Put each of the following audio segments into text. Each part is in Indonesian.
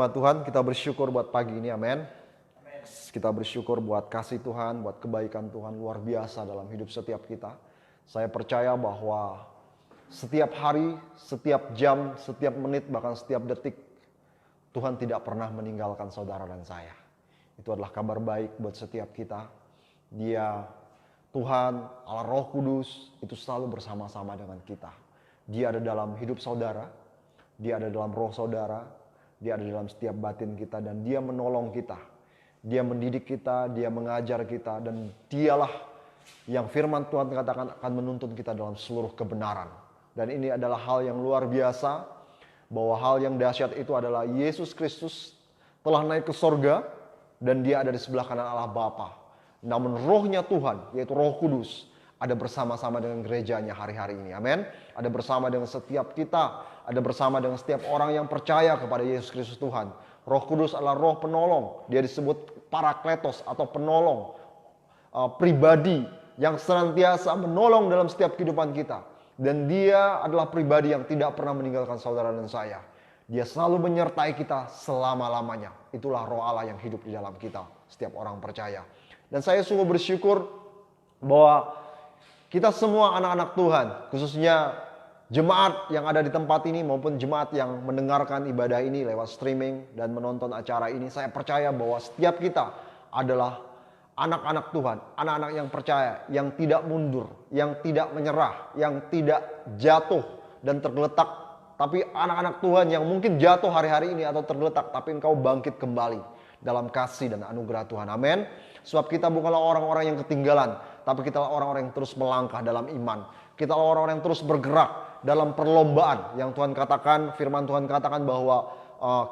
jemaat Tuhan, kita bersyukur buat pagi ini, amin. Kita bersyukur buat kasih Tuhan, buat kebaikan Tuhan luar biasa dalam hidup setiap kita. Saya percaya bahwa setiap hari, setiap jam, setiap menit, bahkan setiap detik, Tuhan tidak pernah meninggalkan saudara dan saya. Itu adalah kabar baik buat setiap kita. Dia, Tuhan, Allah Roh Kudus, itu selalu bersama-sama dengan kita. Dia ada dalam hidup saudara, Dia ada dalam roh saudara, Dia ada dalam setiap batin kita, dan Dia menolong kita. Dia mendidik kita, Dia mengajar kita, dan Dialah yang firman Tuhan katakan akan menuntun kita dalam seluruh kebenaran. Dan ini adalah hal yang luar biasa, bahwa hal yang dahsyat itu adalah Yesus Kristus telah naik ke sorga, dan Dia ada di sebelah kanan Allah Bapa. Namun rohnya Tuhan, yaitu Roh Kudus, ada bersama-sama dengan gerejanya hari-hari ini. Amin. Ada bersama dengan setiap kita, ada bersama dengan setiap orang yang percaya kepada Yesus Kristus Tuhan. Roh Kudus adalah roh penolong. Dia disebut parakletos atau penolong pribadi yang senantiasa menolong dalam setiap kehidupan kita. Dan Dia adalah pribadi yang tidak pernah meninggalkan saudara dan saya. Dia selalu menyertai kita selama-lamanya. Itulah roh Allah yang hidup di dalam kita, setiap orang percaya. Dan saya sungguh bersyukur bahwa kita semua anak-anak Tuhan, khususnya jemaat yang ada di tempat ini maupun jemaat yang mendengarkan ibadah ini lewat streaming dan menonton acara ini, saya percaya bahwa setiap kita adalah anak-anak Tuhan, anak-anak yang percaya, yang tidak mundur, yang tidak menyerah, yang tidak jatuh dan tergeletak. Tapi anak-anak Tuhan yang mungkin jatuh hari-hari ini atau tergeletak, tapi engkau bangkit kembali dalam kasih dan anugerah Tuhan. Amin. Sebab kita bukanlah orang-orang yang ketinggalan, tapi kita adalah orang-orang yang terus melangkah dalam iman. Kita adalah orang-orang yang terus bergerak dalam perlombaan yang Tuhan katakan, firman Tuhan katakan bahwa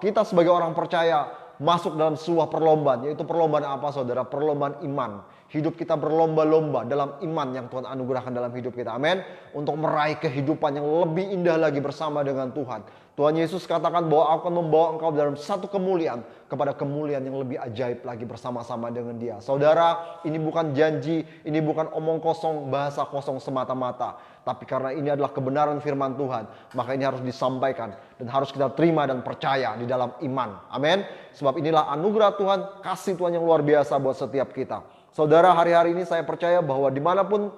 kita sebagai orang percaya masuk dalam sebuah perlombaan. Yaitu perlombaan apa, saudara? Perlombaan iman. Hidup kita berlomba-lomba dalam iman yang Tuhan anugerahkan dalam hidup kita. Amin. Untuk meraih kehidupan yang lebih indah lagi bersama dengan Tuhan. Tuhan Yesus katakan bahwa aku akan membawa engkau dalam satu kemuliaan kepada kemuliaan yang lebih ajaib lagi bersama-sama dengan Dia. Saudara, ini bukan janji, ini bukan omong kosong, bahasa kosong semata-mata. Tapi karena ini adalah kebenaran firman Tuhan, maka ini harus disampaikan dan harus kita terima dan percaya di dalam iman. Amin. Sebab inilah anugerah Tuhan, kasih Tuhan yang luar biasa buat setiap kita. Saudara, hari-hari ini saya percaya bahwa dimanapun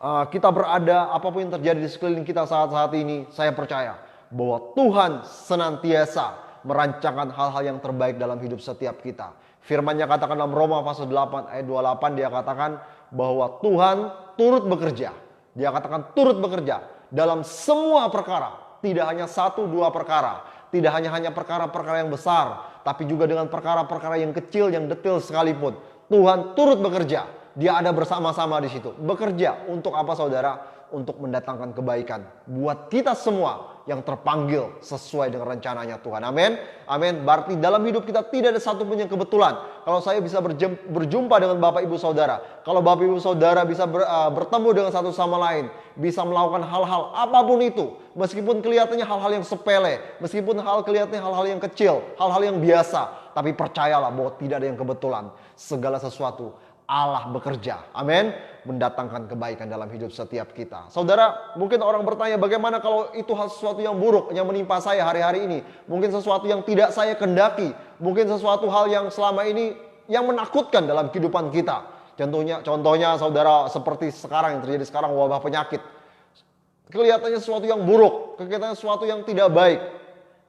kita berada, apapun yang terjadi di sekeliling kita saat-saat ini, saya percaya bahwa Tuhan senantiasa merancangkan hal-hal yang terbaik dalam hidup setiap kita. Firman-Nya katakan dalam Roma pasal 8 ayat 28, Dia katakan bahwa Tuhan turut bekerja. Dia katakan turut bekerja dalam semua perkara, tidak hanya satu dua perkara, tidak hanya perkara-perkara yang besar, tapi juga dengan perkara-perkara yang kecil, yang detail sekalipun. Tuhan turut bekerja. Dia ada bersama-sama di situ. Bekerja untuk apa, saudara? Untuk mendatangkan kebaikan buat kita semua yang terpanggil sesuai dengan rencananya Tuhan. Amin. Amin. Berarti dalam hidup kita tidak ada satu pun yang kebetulan. Kalau saya bisa berjumpa dengan Bapak Ibu Saudara, kalau Bapak Ibu Saudara bisa bertemu dengan satu sama lain, bisa melakukan hal-hal apapun itu, meskipun kelihatannya hal-hal yang sepele, meskipun kelihatannya hal-hal yang kecil, hal-hal yang biasa, tapi percayalah bahwa tidak ada yang kebetulan. Segala sesuatu Allah bekerja, amin, mendatangkan kebaikan dalam hidup setiap kita. Saudara, mungkin orang bertanya, bagaimana kalau itu sesuatu yang buruk yang menimpa saya hari-hari ini? Mungkin sesuatu yang tidak saya kendaki, mungkin sesuatu hal yang selama ini yang menakutkan dalam kehidupan kita. Contohnya saudara, seperti sekarang yang terjadi sekarang, wabah penyakit. Kelihatannya sesuatu yang buruk, kelihatannya sesuatu yang tidak baik.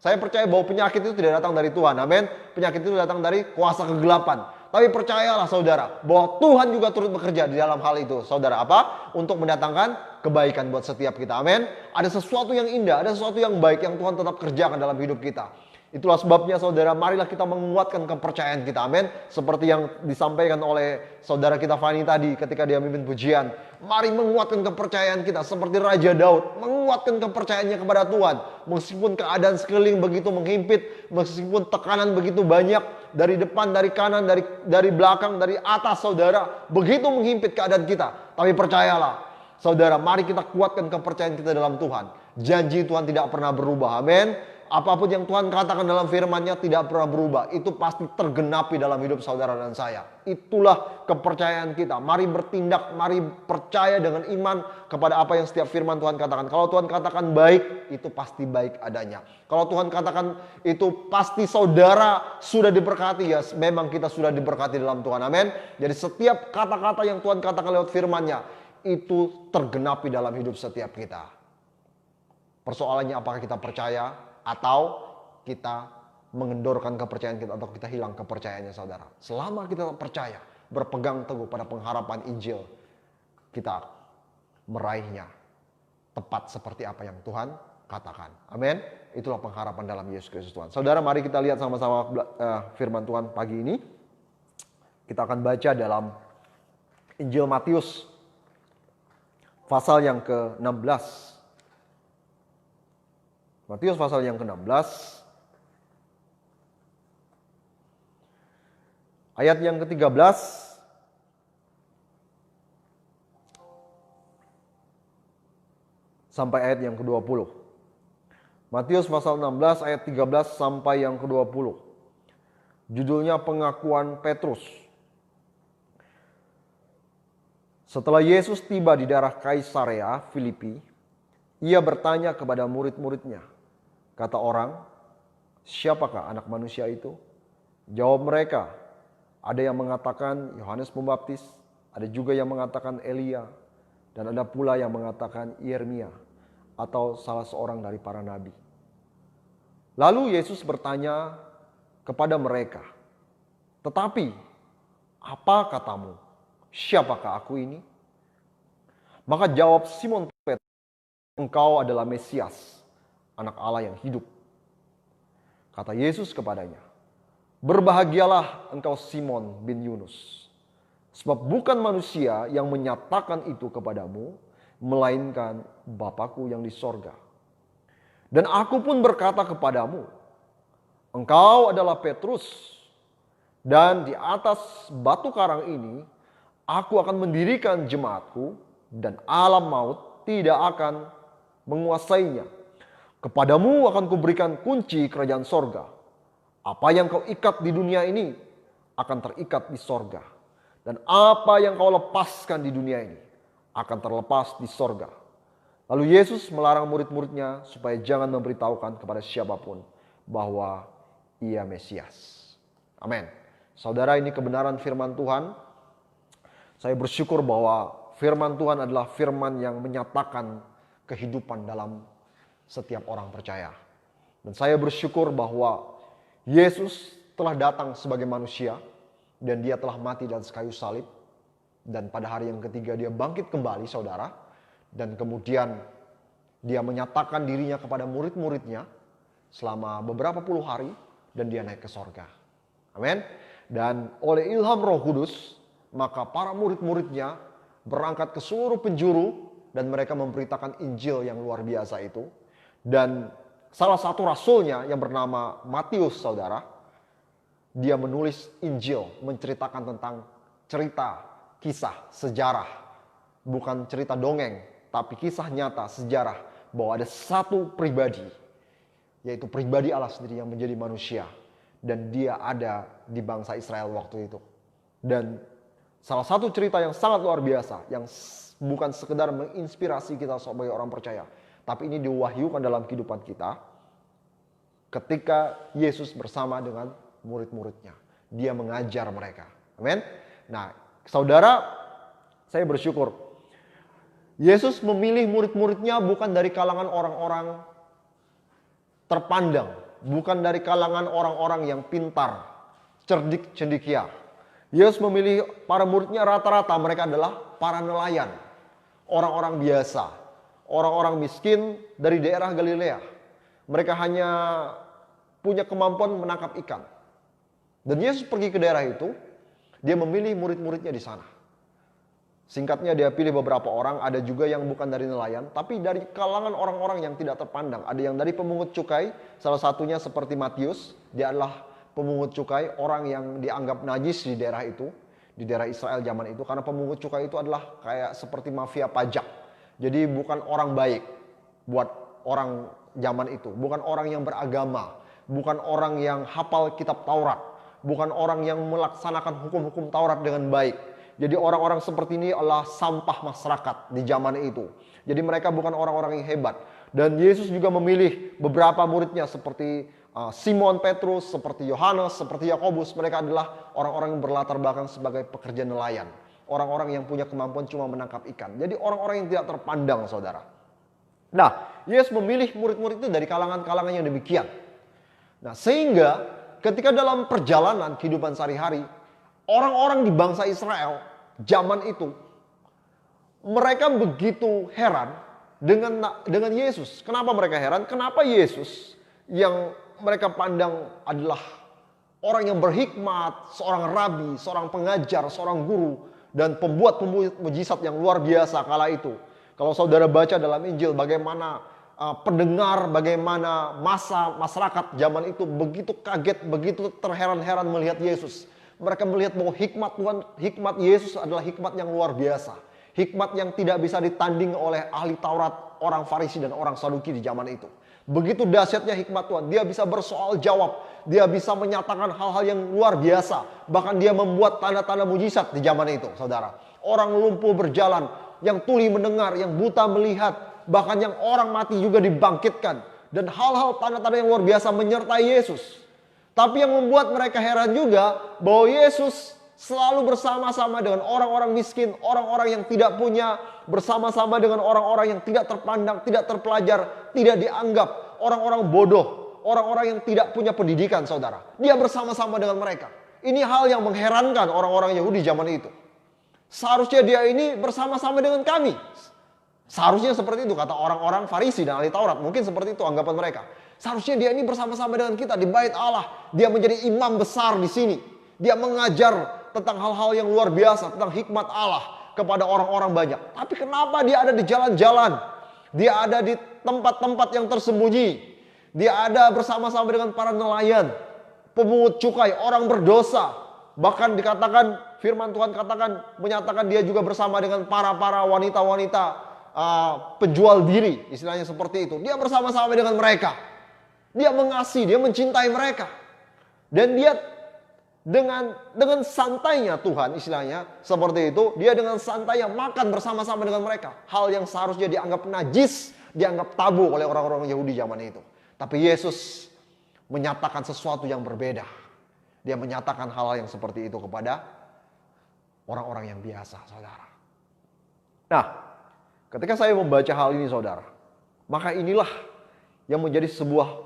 Saya percaya bahwa penyakit itu tidak datang dari Tuhan, amin. Penyakit itu datang dari kuasa kegelapan. Tapi percayalah saudara, bahwa Tuhan juga turut bekerja di dalam hal itu. Saudara, apa? Untuk mendatangkan kebaikan buat setiap kita, amin. Ada sesuatu yang indah, ada sesuatu yang baik yang Tuhan tetap kerjakan dalam hidup kita. Itulah sebabnya saudara, marilah kita menguatkan kepercayaan kita, amin. Seperti yang disampaikan oleh saudara kita Fani tadi ketika dia memimpin pujian. Mari menguatkan kepercayaan kita seperti Raja Daud, menguatkan kepercayaannya kepada Tuhan. Meskipun keadaan sekeliling begitu menghimpit, meskipun tekanan begitu banyak dari depan, dari kanan, dari belakang, dari atas saudara, begitu menghimpit keadaan kita. Tapi percayalah saudara, mari kita kuatkan kepercayaan kita dalam Tuhan. Janji Tuhan tidak pernah berubah, amin. Apapun yang Tuhan katakan dalam firman-Nya tidak pernah berubah. Itu pasti tergenapi dalam hidup saudara dan saya. Itulah kepercayaan kita. Mari bertindak, mari percaya dengan iman kepada apa yang setiap firman Tuhan katakan. Kalau Tuhan katakan baik, itu pasti baik adanya. Kalau Tuhan katakan itu pasti saudara sudah diberkati, ya memang kita sudah diberkati dalam Tuhan. Amin. Jadi setiap kata-kata yang Tuhan katakan lewat firman-Nya, itu tergenapi dalam hidup setiap kita. Persoalannya apakah kita percaya atau kita mengendorkan kepercayaan kita, atau kita hilang kepercayaannya saudara. Selama kita percaya, berpegang teguh pada pengharapan Injil, kita meraihnya tepat seperti apa yang Tuhan katakan. Amin. Itulah pengharapan dalam Yesus Kristus Tuhan. Saudara, mari kita lihat sama-sama firman Tuhan pagi ini. Kita akan baca dalam Injil Matius pasal yang ke-16. Matius pasal yang ke-16 ayat yang ke-13 sampai ayat yang ke-20. Matius pasal 16 ayat 13 sampai yang ke-20. Judulnya pengakuan Petrus. Setelah Yesus tiba di daerah Kaisarea Filipi, ia bertanya kepada murid-muridnya, kata orang, siapakah anak manusia itu? Jawab mereka, ada yang mengatakan Yohanes Pembaptis, ada juga yang mengatakan Elia, dan ada pula yang mengatakan Yeremia atau salah seorang dari para nabi. Lalu Yesus bertanya kepada mereka, tetapi apa katamu? Siapakah aku ini? Maka jawab Simon Petrus, engkau adalah Mesias, Anak Allah yang hidup. Kata Yesus kepadanya, berbahagialah engkau Simon bin Yunus, sebab bukan manusia yang menyatakan itu kepadamu, melainkan Bapa-Ku yang di sorga. Dan aku pun berkata kepadamu, engkau adalah Petrus, dan di atas batu karang ini, aku akan mendirikan jemaatku, dan alam maut tidak akan menguasainya. Kepadamu akan kuberikan kunci kerajaan sorga. Apa yang kau ikat di dunia ini akan terikat di sorga. Dan apa yang kau lepaskan di dunia ini akan terlepas di sorga. Lalu Yesus melarang murid-muridnya supaya jangan memberitahukan kepada siapapun bahwa ia Mesias. Amin. Saudara, ini kebenaran firman Tuhan. Saya bersyukur bahwa firman Tuhan adalah firman yang menyatakan kehidupan dalam setiap orang percaya. Dan saya bersyukur bahwa Yesus telah datang sebagai manusia dan dia telah mati di atas kayu salib. Dan pada hari yang ketiga dia bangkit kembali saudara. Dan kemudian dia menyatakan dirinya kepada murid-muridnya selama beberapa puluh hari dan dia naik ke sorga. Amin. Dan oleh ilham Roh Kudus maka para murid-muridnya berangkat ke seluruh penjuru dan mereka memberitakan Injil yang luar biasa itu. Dan salah satu rasulnya yang bernama Matius saudara, dia menulis Injil menceritakan tentang cerita, kisah, sejarah. Bukan cerita dongeng, tapi kisah nyata, sejarah. Bahwa ada satu pribadi, yaitu pribadi Allah sendiri yang menjadi manusia. Dan dia ada di bangsa Israel waktu itu. Dan salah satu cerita yang sangat luar biasa, yang bukan sekedar menginspirasi kita sebagai orang percaya, tapi ini diwahyukan dalam kehidupan kita ketika Yesus bersama dengan murid-muridnya. Dia mengajar mereka. Amin. Nah, saudara, saya bersyukur Yesus memilih murid-muridnya bukan dari kalangan orang-orang terpandang, bukan dari kalangan orang-orang yang pintar, cerdik, cendekia. Yesus memilih para muridnya rata-rata mereka adalah para nelayan, orang-orang biasa, orang-orang miskin dari daerah Galilea. Mereka hanya punya kemampuan menangkap ikan. Dan Yesus pergi ke daerah itu, dia memilih murid-muridnya di sana. Singkatnya dia pilih beberapa orang, ada juga yang bukan dari nelayan, tapi dari kalangan orang-orang yang tidak terpandang. Ada yang dari pemungut cukai, salah satunya seperti Matius, dia adalah pemungut cukai, orang yang dianggap najis di daerah itu, di daerah Israel zaman itu, karena pemungut cukai itu adalah kayak seperti mafia pajak. Jadi bukan orang baik buat orang zaman itu. Bukan orang yang beragama, bukan orang yang hafal kitab Taurat, bukan orang yang melaksanakan hukum-hukum Taurat dengan baik. Jadi orang-orang seperti ini adalah sampah masyarakat di zaman itu. Jadi mereka bukan orang-orang yang hebat. Dan Yesus juga memilih beberapa muridnya seperti Simon Petrus, seperti Yohanes, seperti Yakobus. Mereka adalah orang-orang yang berlatar belakang sebagai pekerja nelayan. Orang-orang yang punya kemampuan cuma menangkap ikan. Jadi orang-orang yang tidak terpandang, saudara. Nah, Yesus memilih murid-murid itu dari kalangan-kalangan yang demikian. Nah, sehingga ketika dalam perjalanan kehidupan sehari-hari, orang-orang di bangsa Israel zaman itu, mereka begitu heran dengan Yesus. Kenapa mereka heran? Kenapa Yesus yang mereka pandang adalah orang yang berhikmat, seorang rabi, seorang pengajar, seorang guru, dan pembuat mujizat yang luar biasa kala itu. Kalau saudara baca dalam Injil bagaimana pendengar, bagaimana masyarakat zaman itu begitu kaget, begitu terheran-heran melihat Yesus. Mereka melihat bahwa hikmat Tuhan, hikmat Yesus adalah hikmat yang luar biasa. Hikmat yang tidak bisa ditanding oleh ahli Taurat, orang Farisi dan orang Saduki di zaman itu. Begitu dahsyatnya hikmat Tuhan, dia bisa bersoal jawab, dia bisa menyatakan hal-hal yang luar biasa. Bahkan dia membuat tanda-tanda mujizat di zaman itu, saudara. Orang lumpuh berjalan, yang tuli mendengar, yang buta melihat, bahkan yang orang mati juga dibangkitkan. Dan hal-hal tanda-tanda yang luar biasa menyertai Yesus. Tapi yang membuat mereka heran juga bahwa Yesus selalu bersama-sama dengan orang-orang miskin, orang-orang yang tidak punya, bersama-sama dengan orang-orang yang tidak terpandang, tidak terpelajar, tidak dianggap, orang-orang bodoh, orang-orang yang tidak punya pendidikan, saudara. Dia bersama-sama dengan mereka. Ini hal yang mengherankan orang-orang Yahudi zaman itu. Seharusnya dia ini bersama-sama dengan kami. Seharusnya seperti itu kata orang-orang Farisi dan ahli Taurat. Mungkin seperti itu anggapan mereka. Seharusnya dia ini bersama-sama dengan kita di bait Allah. Dia menjadi imam besar di sini. Dia mengajar tentang hal-hal yang luar biasa, tentang hikmat Allah kepada orang-orang banyak. Tapi kenapa dia ada di jalan-jalan? Dia ada di tempat-tempat yang tersembunyi. Dia ada bersama-sama dengan para nelayan, pemungut cukai, orang berdosa. Bahkan dikatakan, firman Tuhan katakan, menyatakan dia juga bersama dengan para wanita-wanita penjual diri, istilahnya seperti itu. Dia bersama-sama dengan mereka. Dia mengasihi, dia mencintai mereka. Dan dia dengan santainya Tuhan, istilahnya seperti itu, dia dengan santainya makan bersama-sama dengan mereka. Hal yang seharusnya dianggap najis, dianggap tabu oleh orang-orang Yahudi zaman itu. Tapi Yesus menyatakan sesuatu yang berbeda. Dia menyatakan hal yang seperti itu kepada orang-orang yang biasa, saudara. Nah, ketika saya membaca hal ini, saudara, maka inilah yang menjadi sebuah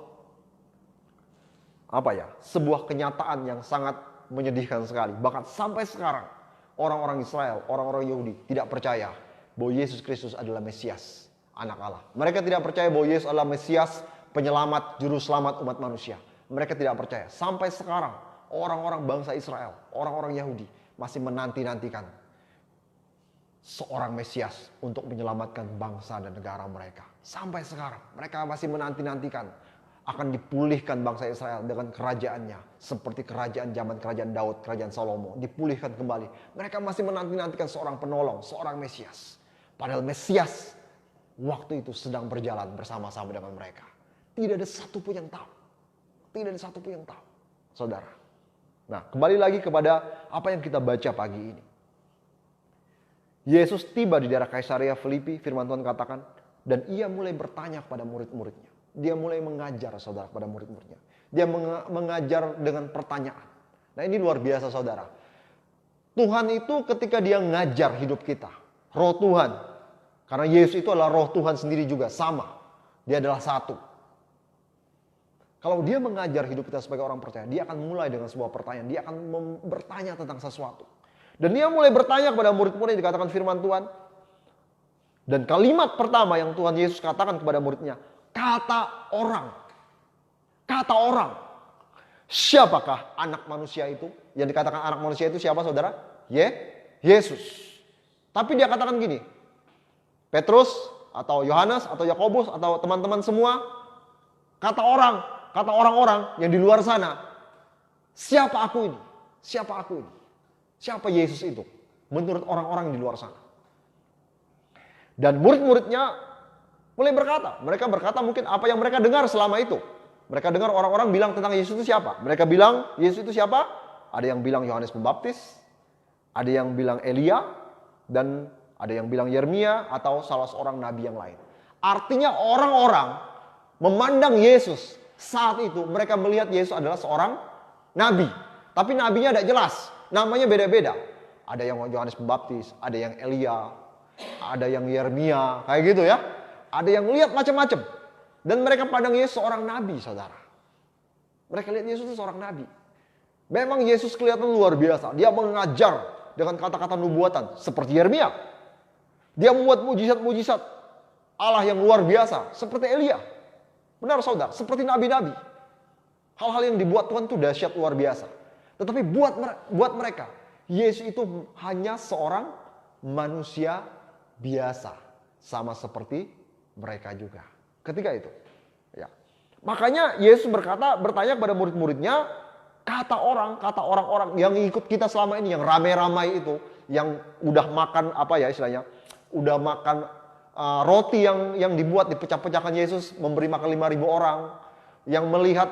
kenyataan yang sangat menyedihkan sekali. Bahkan sampai sekarang orang-orang Israel, orang-orang Yahudi tidak percaya bahwa Yesus Kristus adalah Mesias, anak Allah. Mereka tidak percaya bahwa Yesus adalah Mesias, penyelamat, juru selamat umat manusia. Mereka tidak percaya. Sampai sekarang orang-orang bangsa Israel, orang-orang Yahudi masih menanti-nantikan seorang Mesias untuk menyelamatkan bangsa dan negara mereka. Sampai sekarang mereka masih menanti-nantikan akan dipulihkan bangsa Israel dengan kerajaannya. Seperti kerajaan zaman kerajaan Daud, kerajaan Salomo. Dipulihkan kembali. Mereka masih menanti-nantikan seorang penolong, seorang Mesias. Padahal Mesias waktu itu sedang berjalan bersama-sama dengan mereka. Tidak ada satu pun yang tahu. Tidak ada satu pun yang tahu, saudara. Nah, kembali lagi kepada apa yang kita baca pagi ini. Yesus tiba di daerah Kaisarea Filipi, firman Tuhan katakan, dan ia mulai bertanya kepada murid-muridnya. Dia mulai mengajar, saudara, kepada murid-muridnya. Dia mengajar dengan pertanyaan. Nah, ini luar biasa, saudara. Tuhan itu ketika dia ngajar hidup kita, roh Tuhan. Karena Yesus itu adalah roh Tuhan sendiri juga, sama. Dia adalah satu. Kalau dia mengajar hidup kita sebagai orang percaya, dia akan mulai dengan sebuah pertanyaan. Dia akan bertanya tentang sesuatu. Dan dia mulai bertanya kepada murid-murid, dikatakan firman Tuhan. Dan kalimat pertama yang Tuhan Yesus katakan kepada muridnya, kata orang. Kata orang. Siapakah anak manusia itu? Yang dikatakan anak manusia itu siapa, saudara? Yesus. Tapi dia katakan gini, Petrus atau Yohanes atau Yakobus atau teman-teman semua, kata orang, kata orang-orang yang di luar sana, siapa aku ini? Siapa aku ini? Siapa Yesus itu? Menurut orang-orang yang di luar sana. Dan murid-muridnya Mulai berkata. Mereka berkata mungkin apa yang mereka dengar selama itu. Mereka dengar orang-orang bilang tentang Yesus itu siapa. Mereka bilang Yesus itu siapa? Ada yang bilang Yohanes Pembaptis. Ada yang bilang Elia. Dan ada yang bilang Yeremia atau salah seorang nabi yang lain. Artinya orang-orang memandang Yesus saat itu. Mereka melihat Yesus adalah seorang nabi. Tapi nabinya tidak jelas. Namanya beda-beda. Ada yang Yohanes Pembaptis. Ada yang Elia. Ada yang Yeremia. Kayak gitu ya. Ada yang lihat macam-macam. Dan mereka pandang Yesus seorang nabi, saudara. Mereka lihat Yesus itu seorang nabi. Memang Yesus kelihatan luar biasa. Dia mengajar dengan kata-kata nubuatan. Seperti Yeremia. Dia membuat mujizat-mujizat Allah yang luar biasa. Seperti Elia. Benar saudara, seperti nabi-nabi. Hal-hal yang dibuat Tuhan itu dahsyat luar biasa. Tetapi buat mereka, Yesus itu hanya seorang manusia biasa. Sama seperti mereka juga. Ketika itu, ya. Makanya Yesus bertanya kepada murid-muridnya, kata orang-orang yang ikut kita selama ini, yang ramai-ramai itu, yang udah makan istilahnya, udah makan roti yang dibuat dipecah-pecahkan Yesus memberi makan 5.000 orang, yang melihat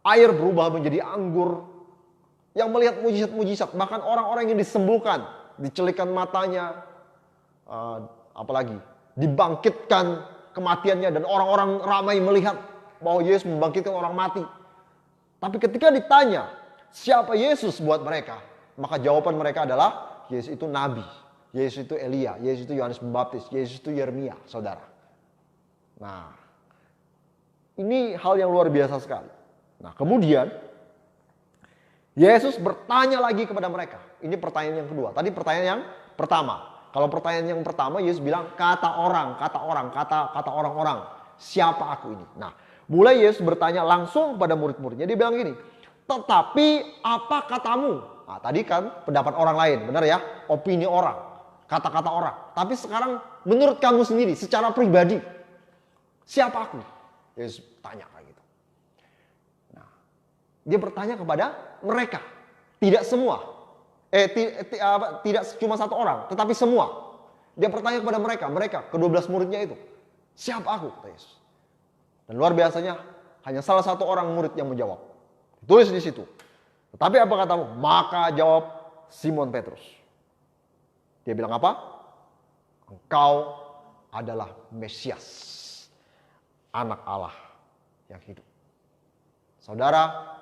air berubah menjadi anggur, yang melihat mujizat-mujizat, bahkan orang-orang yang disembuhkan, dicelikan matanya, apalagi dibangkitkan kematiannya, dan orang-orang ramai melihat bahwa Yesus membangkitkan orang mati. Tapi ketika ditanya siapa Yesus buat mereka, maka jawaban mereka adalah Yesus itu nabi, Yesus itu Elia, Yesus itu Yohanes Pembaptis, Yesus itu Yeremia, saudara. Nah, ini hal yang luar biasa sekali. Nah, kemudian Yesus bertanya lagi kepada mereka. Ini pertanyaan yang kedua. Tadi pertanyaan yang pertama. Kalau pertanyaan yang pertama, Yesus bilang kata orang-orang. Siapa aku ini? Nah, mulai Yesus bertanya langsung pada murid-muridnya. Dia bilang gini, tetapi apa katamu? Nah, tadi kan pendapat orang lain, benar ya? Opini orang, kata-kata orang. Tapi sekarang menurut kamu sendiri, secara pribadi, siapa aku? Yesus tanya kayak gitu. Nah, dia bertanya kepada mereka, tidak semua. Tidak cuma satu orang, tetapi semua. Dia bertanya kepada mereka ke-12 muridnya itu. Siapa aku? Kata Yesus. Dan luar biasanya, hanya salah satu orang murid yang menjawab. Tulis di situ. Tetapi apa katamu? Maka jawab Simon Petrus. Dia bilang apa? Engkau adalah Mesias, anak Allah yang hidup. Saudara,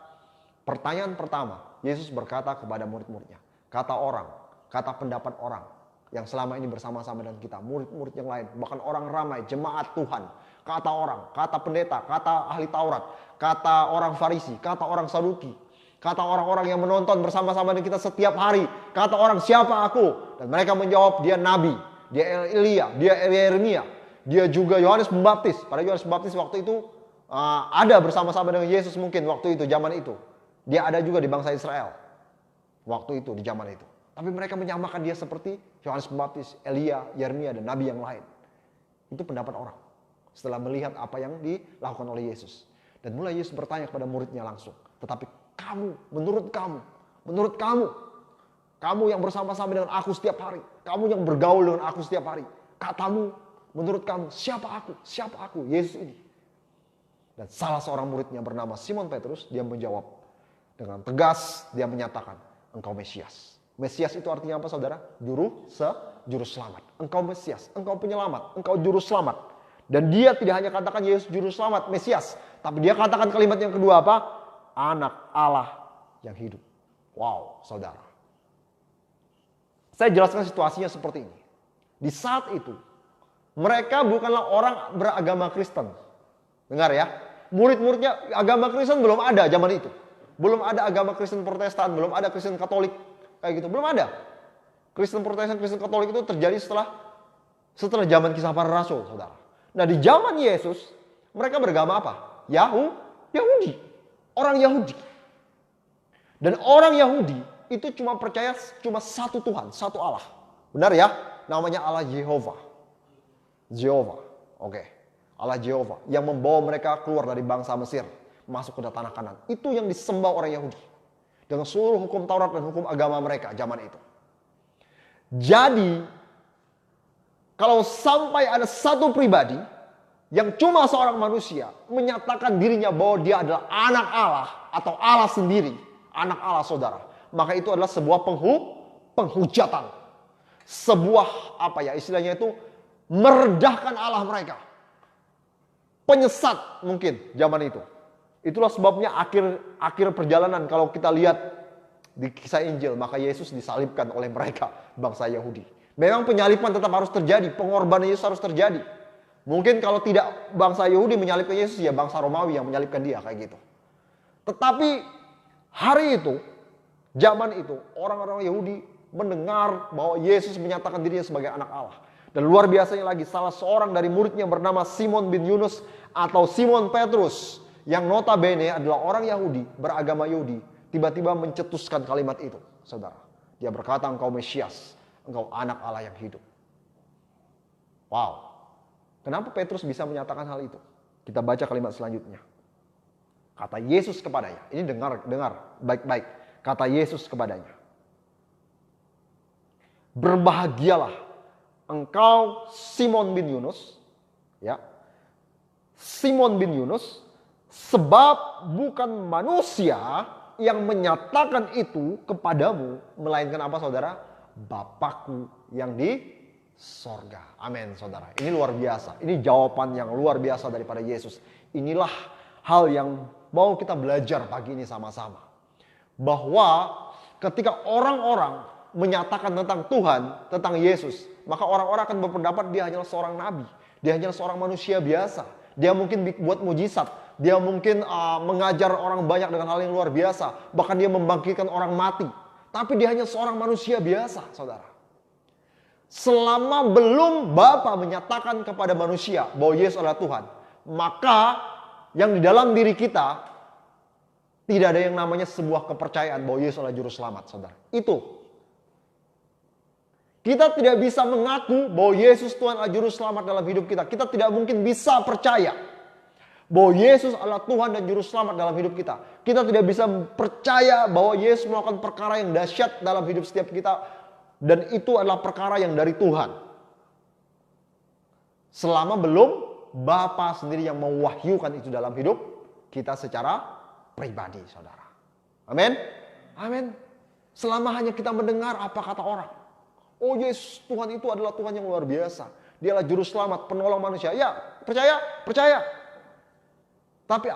pertanyaan pertama, Yesus berkata kepada murid-muridnya. Kata orang, kata pendapat orang yang selama ini bersama-sama dengan kita, murid-murid yang lain, bahkan orang ramai, jemaat Tuhan, kata orang, kata pendeta, kata ahli Taurat, kata orang Farisi, kata orang Saduki, kata orang-orang yang menonton bersama-sama dengan kita setiap hari, kata orang siapa aku? Dan mereka menjawab dia nabi, dia Elia, dia Yeremia, dia juga Yohanes Pembaptis. Pada Yohanes Pembaptis waktu itu ada bersama-sama dengan Yesus mungkin waktu itu, zaman itu. Dia ada juga di bangsa Israel. Waktu itu, di zaman itu. Tapi mereka menyamakan dia seperti Yohanes Pembaptis, Elia, Yeremia, dan nabi yang lain. Itu pendapat orang. Setelah melihat apa yang dilakukan oleh Yesus. Dan mulai Yesus bertanya kepada muridnya langsung. Tetapi kamu, menurut kamu yang bersama-sama dengan aku setiap hari. Kamu yang bergaul dengan aku setiap hari. Katamu, menurut kamu, siapa aku? Siapa aku? Yesus ini. Dan salah seorang muridnya bernama Simon Petrus, dia menjawab. Dengan tegas, dia menyatakan, engkau Mesias. Mesias itu artinya apa saudara? Juru selamat. Engkau Mesias, engkau penyelamat, engkau juru selamat. Dan dia tidak hanya katakan Yesus juru selamat, Mesias. Tapi dia katakan kalimat yang kedua apa? Anak Allah yang hidup. Wow, saudara. Saya jelaskan situasinya seperti ini. Di saat itu, mereka bukanlah orang beragama Kristen. Dengar ya, murid-muridnya agama Kristen belum ada zaman itu. Belum ada agama Kristen Protestan, belum ada Kristen Katolik kayak gitu, belum ada. Kristen Protestan, Kristen Katolik itu terjadi setelah zaman Kisah Para Rasul, saudara. Nah, di zaman Yesus, mereka beragama apa? Yahudi. Orang Yahudi. Dan orang Yahudi itu cuma percaya cuma satu Tuhan, satu Allah. Benar ya? Namanya Allah Yehova. Oke. Allah Yehova yang membawa mereka keluar dari bangsa Mesir. Masuk ke tanah Kanan. Itu yang disembah orang Yahudi. Dengan seluruh hukum Taurat dan hukum agama mereka zaman itu. Jadi, Kalau sampai ada satu pribadi yang cuma seorang manusia menyatakan dirinya bahwa dia adalah anak Allah atau Allah sendiri, anak Allah saudara, maka itu adalah sebuah penghujatan. Sebuah istilahnya itu merendahkan Allah mereka. Penyesat mungkin zaman itu. Itulah sebabnya akhir perjalanan kalau kita lihat di kisah Injil, maka Yesus disalibkan oleh mereka, bangsa Yahudi. Memang penyaliban tetap harus terjadi, pengorbanan Yesus harus terjadi. Mungkin kalau tidak bangsa Yahudi menyalibkan Yesus, ya bangsa Romawi yang menyalibkan dia, kayak gitu. Tetapi hari itu, zaman itu, orang-orang Yahudi mendengar bahwa Yesus menyatakan dirinya sebagai anak Allah. Dan luar biasanya lagi, salah seorang dari muridnya bernama Simon bin Yunus atau Simon Petrus, yang notabene adalah orang Yahudi, beragama Yahudi, tiba-tiba mencetuskan kalimat itu, saudara. Dia berkata, engkau Mesias, engkau anak Allah yang hidup. Wow. Kenapa Petrus bisa menyatakan hal itu? Kita baca kalimat selanjutnya. Kata Yesus kepadanya. Ini dengar baik-baik. Kata Yesus kepadanya. Berbahagialah engkau Simon bin Yunus. Ya. Simon bin Yunus. Sebab bukan manusia yang menyatakan itu kepadamu. Melainkan apa saudara? Bapakku yang di sorga. Amin saudara. Ini luar biasa. Ini jawaban yang luar biasa daripada Yesus. Inilah hal yang mau kita belajar pagi ini sama-sama. Bahwa ketika orang-orang menyatakan tentang Tuhan, tentang Yesus, maka orang-orang akan berpendapat dia hanyalah seorang nabi. Dia hanyalah seorang manusia biasa. Dia mungkin buat mujizat. Dia mungkin mengajar orang banyak dengan hal yang luar biasa. Bahkan dia membangkitkan orang mati. Tapi dia hanya seorang manusia biasa, saudara. Selama belum Bapa menyatakan kepada manusia bahwa Yesus adalah Tuhan, maka yang di dalam diri kita tidak ada yang namanya sebuah kepercayaan bahwa Yesus adalah juru selamat, saudara. Itu. Kita tidak bisa mengaku bahwa Yesus Tuhan adalah juru selamat dalam hidup kita. Kita tidak mungkin bisa percaya bahwa Yesus adalah Tuhan dan juru selamat dalam hidup kita. Kita tidak bisa percaya bahwa Yesus melakukan perkara yang dahsyat dalam hidup setiap kita. Dan itu adalah perkara yang dari Tuhan. Selama belum Bapa sendiri yang mewahyukan itu dalam hidup kita secara pribadi, saudara. Amin. Amin. Selama hanya kita mendengar apa kata orang. Oh Yesus, Tuhan itu adalah Tuhan yang luar biasa. Dia adalah juru selamat, penolong manusia. Ya, percaya. Tapi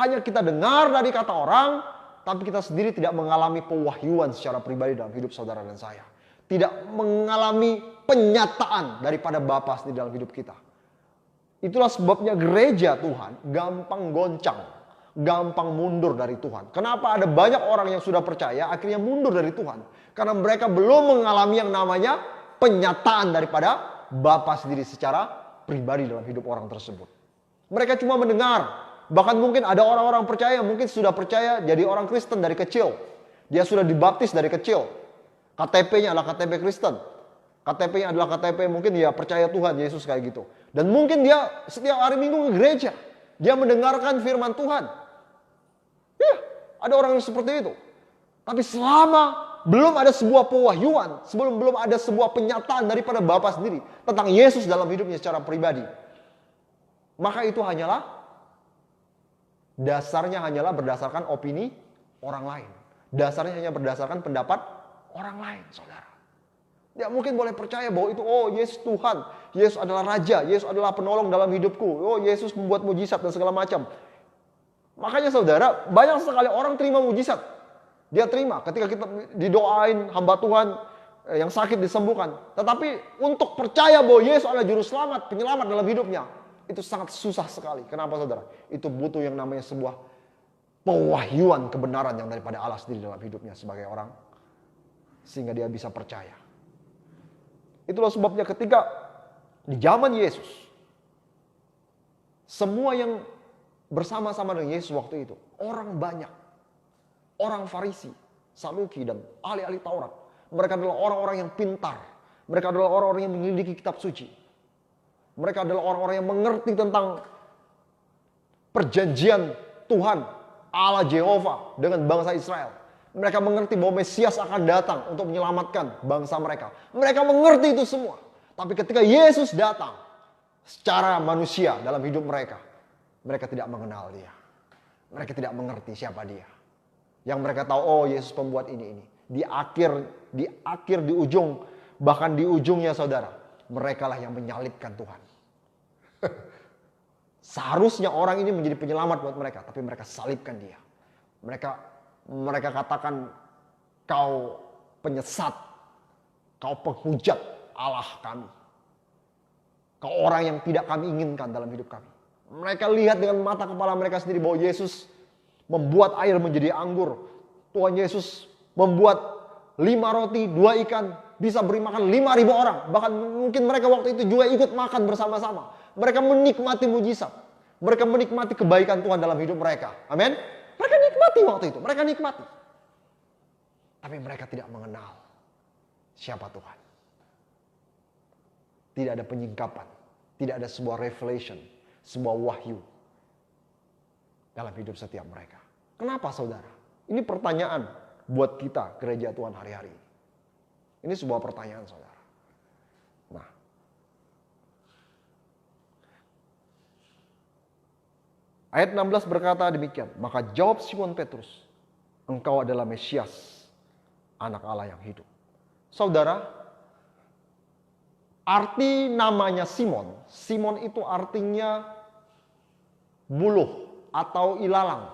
hanya kita dengar dari kata orang, tapi kita sendiri tidak mengalami pewahyuan secara pribadi dalam hidup saudara dan saya. Tidak mengalami penyataan daripada Bapa sendiri dalam hidup kita. Itulah sebabnya gereja Tuhan gampang goncang, gampang mundur dari Tuhan. Kenapa ada banyak orang yang sudah percaya akhirnya mundur dari Tuhan? Karena mereka belum mengalami yang namanya penyataan daripada Bapa sendiri secara pribadi dalam hidup orang tersebut. Mereka cuma mendengar. Bahkan mungkin ada orang-orang percaya, mungkin sudah percaya jadi orang Kristen dari kecil. Dia sudah dibaptis dari kecil. KTP-nya adalah KTP Kristen. KTP-nya adalah KTP mungkin dia percaya Tuhan Yesus kayak gitu. Dan mungkin dia setiap hari Minggu ke gereja. Dia mendengarkan firman Tuhan. Ya, ada orang yang seperti itu. Tapi selama belum ada sebuah pewahyuan, belum ada sebuah penyataan daripada Bapa sendiri tentang Yesus dalam hidupnya secara pribadi, maka itu dasarnya hanyalah berdasarkan opini orang lain. Dasarnya hanya berdasarkan pendapat orang lain, saudara. Ya mungkin boleh percaya bahwa itu, oh Yesus Tuhan, Yesus adalah Raja, Yesus adalah penolong dalam hidupku, oh Yesus membuat mujizat dan segala macam. Makanya saudara, banyak sekali orang terima mujizat. Dia terima ketika kita didoain hamba Tuhan yang sakit disembuhkan. Tetapi untuk percaya bahwa Yesus adalah juru selamat, penyelamat dalam hidupnya, itu sangat susah sekali. Kenapa saudara? Itu butuh yang namanya sebuah pewahyuan kebenaran yang daripada Allah sendiri dalam hidupnya sebagai orang, sehingga dia bisa percaya. Itulah sebabnya ketika di zaman Yesus, semua yang bersama-sama dengan Yesus waktu itu, orang banyak, orang Farisi, Saduki dan ahli-ahli Taurat. Mereka adalah orang-orang yang pintar. Mereka adalah orang-orang yang menyelidiki kitab suci. Mereka adalah orang-orang yang mengerti tentang perjanjian Tuhan, Allah Jehovah dengan bangsa Israel. Mereka mengerti bahwa Mesias akan datang untuk menyelamatkan bangsa mereka. Mereka mengerti itu semua. Tapi ketika Yesus datang secara manusia dalam hidup mereka, mereka tidak mengenal dia. Mereka tidak mengerti siapa dia. Yang mereka tahu, oh Yesus pembuat ini. Di ujung, bahkan di ujungnya saudara, mereka lah yang menyalibkan Tuhan. Seharusnya orang ini menjadi penyelamat buat mereka, tapi mereka salibkan dia. Mereka katakan, kau penyesat, kau penghujat Allah kami. Kau orang yang tidak kami inginkan dalam hidup kami. Mereka lihat dengan mata kepala mereka sendiri bahwa Yesus membuat air menjadi anggur. Tuhan Yesus membuat 5 roti, 2 ikan, bisa beri makan 5.000 orang. Bahkan mungkin mereka waktu itu juga ikut makan bersama-sama. Mereka menikmati mujizat. Mereka menikmati kebaikan Tuhan dalam hidup mereka. Amin. Mereka nikmati waktu itu. Mereka nikmati. Tapi mereka tidak mengenal siapa Tuhan. Tidak ada penyingkapan. Tidak ada sebuah revelation. Sebuah wahyu. Dalam hidup setiap mereka. Kenapa saudara? Ini pertanyaan buat kita gereja Tuhan hari-hari ini. Ini sebuah pertanyaan saudara. Nah. Ayat 16 berkata demikian. Maka jawab Simon Petrus. Engkau adalah Mesias. Anak Allah yang hidup. Saudara. Arti namanya Simon. Simon itu artinya buluh atau ilalang.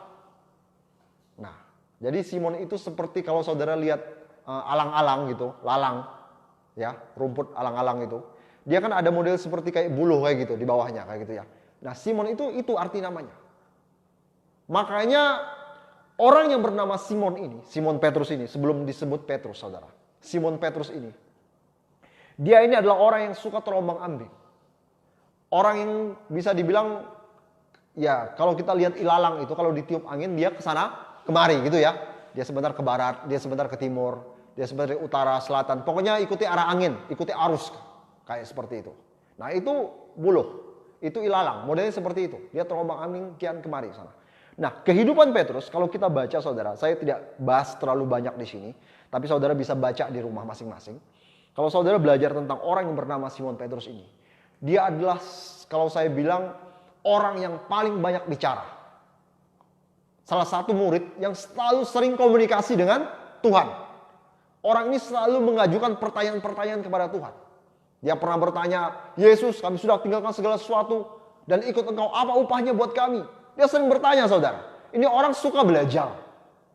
Nah, jadi Simon itu seperti kalau saudara lihat alang-alang gitu, lalang, ya, rumput alang-alang itu. Dia kan ada model seperti kayak buluh kayak gitu di bawahnya kayak gitu ya. Nah, Simon itu arti namanya. Makanya orang yang bernama Simon ini, Simon Petrus ini, sebelum disebut Petrus, saudara. Simon Petrus ini, dia ini adalah orang yang suka terombang-ambing. Orang yang bisa dibilang, ya kalau kita lihat ilalang itu, kalau ditiup angin dia ke sana kemari gitu ya. Dia sebentar ke barat, dia sebentar ke timur, dia sebentar ke utara, selatan. Pokoknya ikuti arah angin, ikuti arus. Kayak seperti itu. Nah itu buluh, itu ilalang, modelnya seperti itu. Dia terombang-ambing kian kemari sana. Nah kehidupan Petrus, kalau kita baca saudara, saya tidak bahas terlalu banyak di sini. Tapi saudara bisa baca di rumah masing-masing. Kalau saudara belajar tentang orang yang bernama Simon Petrus ini. Dia adalah, kalau saya bilang, orang yang paling banyak bicara. Salah satu murid yang selalu sering komunikasi dengan Tuhan. Orang ini selalu mengajukan pertanyaan-pertanyaan kepada Tuhan. Dia pernah bertanya, Yesus, kami sudah tinggalkan segala sesuatu dan ikut engkau, apa upahnya buat kami? Dia sering bertanya saudara. Ini orang suka belajar.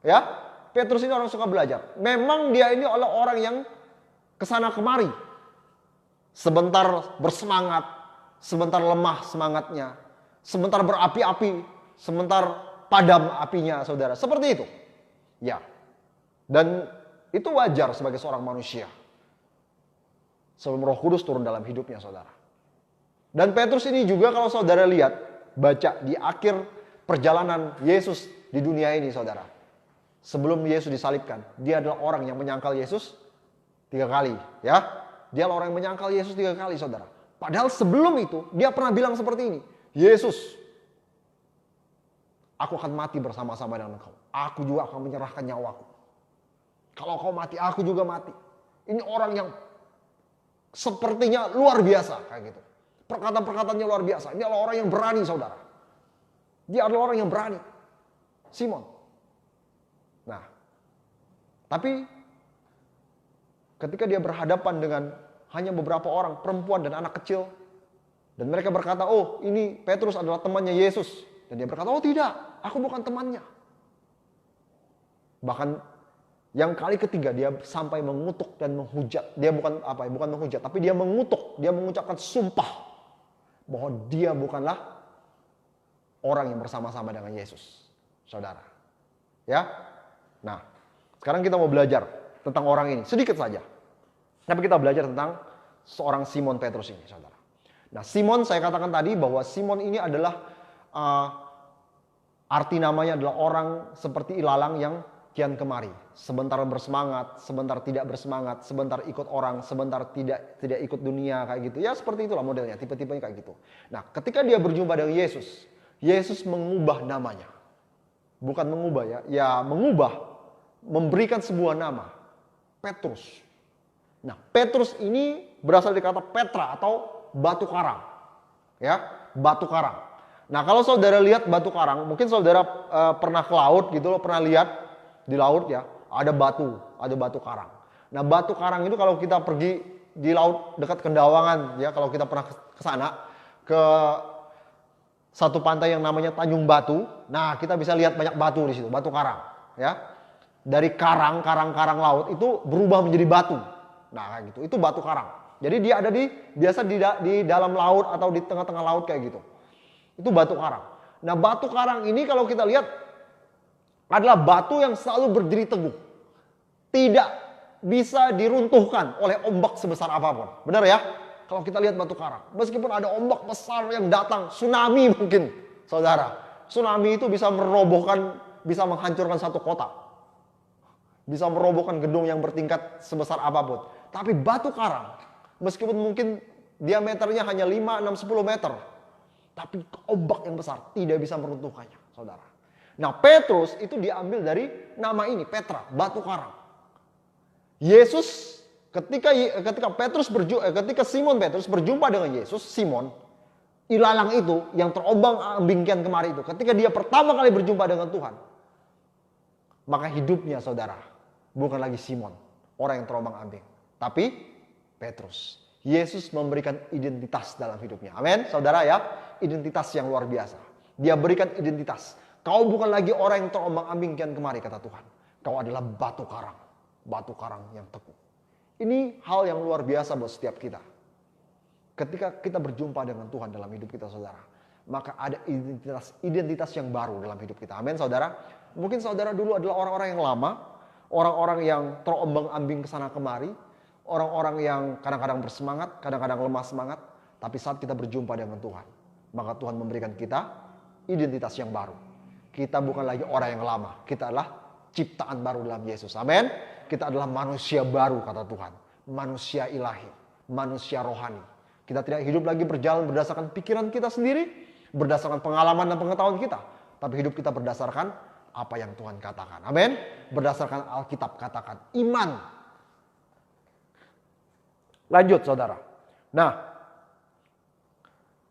Ya, Petrus ini orang suka belajar. Memang dia ini adalah orang yang kesana kemari. Sebentar bersemangat, sebentar lemah semangatnya. Sebentar berapi-api, sebentar padam apinya saudara. Seperti itu. Ya. Dan itu wajar sebagai seorang manusia. Sebelum Roh Kudus turun dalam hidupnya saudara. Dan Petrus ini juga kalau saudara lihat, baca di akhir perjalanan Yesus di dunia ini saudara. Sebelum Yesus disalibkan, dia adalah orang yang menyangkal Yesus 3 kali. Ya. Dia adalah orang yang menyangkal Yesus 3 kali saudara. Padahal sebelum itu, dia pernah bilang seperti ini. Yesus, aku akan mati bersama-sama dengan engkau. Aku juga akan menyerahkan nyawaku. Kalau kau mati, aku juga mati. Ini orang yang sepertinya luar biasa kayak gitu. Perkataan-perkataannya luar biasa. Ini adalah orang yang berani saudara. Dia adalah orang yang berani. Simon. Nah, tapi ketika dia berhadapan dengan hanya beberapa orang, perempuan dan anak kecil. Dan mereka berkata, oh ini Petrus adalah temannya Yesus. Dan dia berkata, oh tidak, aku bukan temannya. Bahkan yang kali ketiga dia sampai mengutuk dan menghujat. Dia bukan menghujat, tapi dia mengutuk. Dia mengucapkan sumpah bahwa dia bukanlah orang yang bersama-sama dengan Yesus. Saudara. Ya. Nah, sekarang kita mau belajar tentang orang ini. Sedikit saja. Tapi kita belajar tentang seorang Simon Petrus ini, saudara. Nah, Simon saya katakan tadi bahwa Simon ini adalah arti namanya adalah orang seperti ilalang yang kian kemari. Sebentar bersemangat, sebentar tidak bersemangat, sebentar ikut orang, sebentar tidak ikut dunia kayak gitu. Ya seperti itulah modelnya, tipe-tipenya kayak gitu. Nah, ketika dia berjumpa dengan Yesus, Yesus mengubah namanya. Bukan mengubah ya mengubah, memberikan sebuah nama. Petrus. Nah, Petrus ini berasal dari kata Petra atau batu karang. Ya, batu karang. Nah, kalau saudara lihat batu karang, mungkin saudara pernah ke laut gitu loh, pernah lihat di laut ya, ada batu karang. Nah, batu karang itu kalau kita pergi di laut dekat Kendawangan ya, kalau kita pernah ke sana, ke satu pantai yang namanya Tanjung Batu. Nah, kita bisa lihat banyak batu di situ, batu karang ya. Dari karang laut itu berubah menjadi batu. Nah, kayak gitu. Itu batu karang. Jadi dia ada biasa di dalam laut atau di tengah-tengah laut kayak gitu. Itu batu karang. Nah, batu karang ini kalau kita lihat adalah batu yang selalu berdiri teguh. Tidak bisa diruntuhkan oleh ombak sebesar apapun. Benar ya? Kalau kita lihat batu karang, meskipun ada ombak besar yang datang, tsunami mungkin, saudara. Tsunami itu bisa merobohkan, bisa menghancurkan satu kota. Bisa merobohkan gedung yang bertingkat sebesar apapun. Tapi batu karang, meskipun mungkin diameternya hanya 5, 6, 10 meter. Tapi ombak yang besar tidak bisa meruntuhkannya, saudara. Nah, Petrus itu diambil dari nama ini, Petra, batu karang. Yesus, ketika Simon Petrus berjumpa dengan Yesus, Simon, ilalang itu yang terombang-ambingkan kemari itu, ketika dia pertama kali berjumpa dengan Tuhan, maka hidupnya, saudara, bukan lagi Simon, orang yang terombang-ambing, tapi Petrus. Yesus memberikan identitas dalam hidupnya. Amin, saudara ya. Identitas yang luar biasa. Dia berikan identitas. Kau bukan lagi orang yang terombang-ambingkan kemari, kata Tuhan. Kau adalah batu karang. Batu karang yang teguh. Ini hal yang luar biasa buat setiap kita. Ketika kita berjumpa dengan Tuhan dalam hidup kita, saudara, maka ada identitas yang baru dalam hidup kita. Amin, saudara. Mungkin saudara dulu adalah orang-orang yang lama, orang-orang yang terombang-ambing kesana kemari, orang-orang yang kadang-kadang bersemangat, kadang-kadang lemah semangat. Tapi saat kita berjumpa dengan Tuhan, maka Tuhan memberikan kita identitas yang baru. Kita bukan lagi orang yang lama, kita adalah ciptaan baru dalam Yesus. Amin. Kita adalah manusia baru, kata Tuhan. Manusia ilahi, manusia rohani. Kita tidak hidup lagi berjalan berdasarkan pikiran kita sendiri, berdasarkan pengalaman dan pengetahuan kita. Tapi hidup kita berdasarkan apa yang Tuhan katakan. Amin. Berdasarkan Alkitab katakan. Iman. Lanjut, saudara. Nah,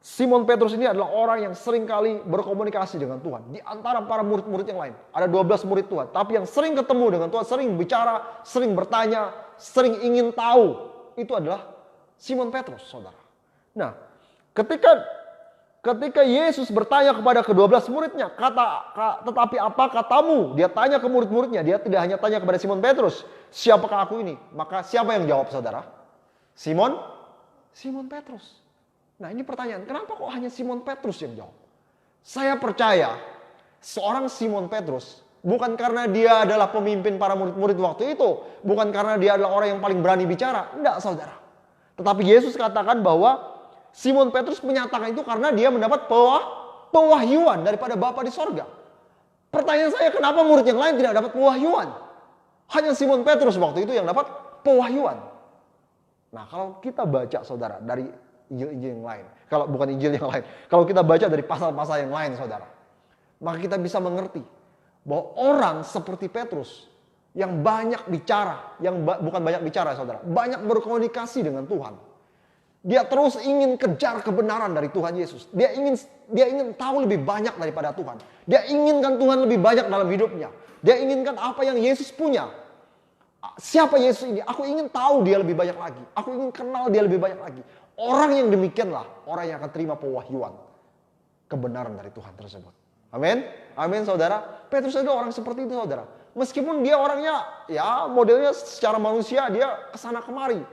Simon Petrus ini adalah orang yang sering kali berkomunikasi dengan Tuhan. Di antara para murid-murid yang lain. Ada 12 murid Tuhan. Tapi yang sering ketemu dengan Tuhan, sering bicara, sering bertanya, sering ingin tahu. Itu adalah Simon Petrus, saudara. Nah, ketika Yesus bertanya kepada ke-12 muridnya, tetapi apa katamu? Dia tanya ke murid-muridnya. Dia tidak hanya tanya kepada Simon Petrus, siapakah aku ini? Maka siapa yang jawab, saudara? Simon Petrus. Nah, ini pertanyaan, kenapa kok hanya Simon Petrus yang jawab? Saya percaya seorang Simon Petrus bukan karena dia adalah pemimpin para murid-murid waktu itu, bukan karena dia adalah orang yang paling berani bicara, enggak, saudara. Tetapi Yesus katakan bahwa Simon Petrus menyatakan itu karena dia mendapat pewahyuan daripada Bapa di sorga. Pertanyaan saya, kenapa murid yang lain tidak dapat pewahyuan? Hanya Simon Petrus waktu itu yang dapat pewahyuan. Nah, kalau kita baca, saudara, dari Injil-Injil yang lain. Kalau bukan Injil yang lain. Kalau kita baca dari pasal-pasal yang lain, saudara. Maka kita bisa mengerti bahwa orang seperti Petrus yang banyak bicara, bukan banyak bicara, saudara. Banyak berkomunikasi dengan Tuhan. Dia terus ingin kejar kebenaran dari Tuhan Yesus. Dia ingin tahu lebih banyak daripada Tuhan. Dia inginkan Tuhan lebih banyak dalam hidupnya. Dia inginkan apa yang Yesus punya. Siapa Yesus ini? Aku ingin tahu dia lebih banyak lagi. Aku ingin kenal dia lebih banyak lagi. Orang yang demikianlah orang yang akan terima pewahyuan kebenaran dari Tuhan tersebut. Amin. Amin, saudara. Petrus adalah orang seperti itu, saudara. Meskipun dia orangnya ya modelnya secara manusia dia kesana kemari.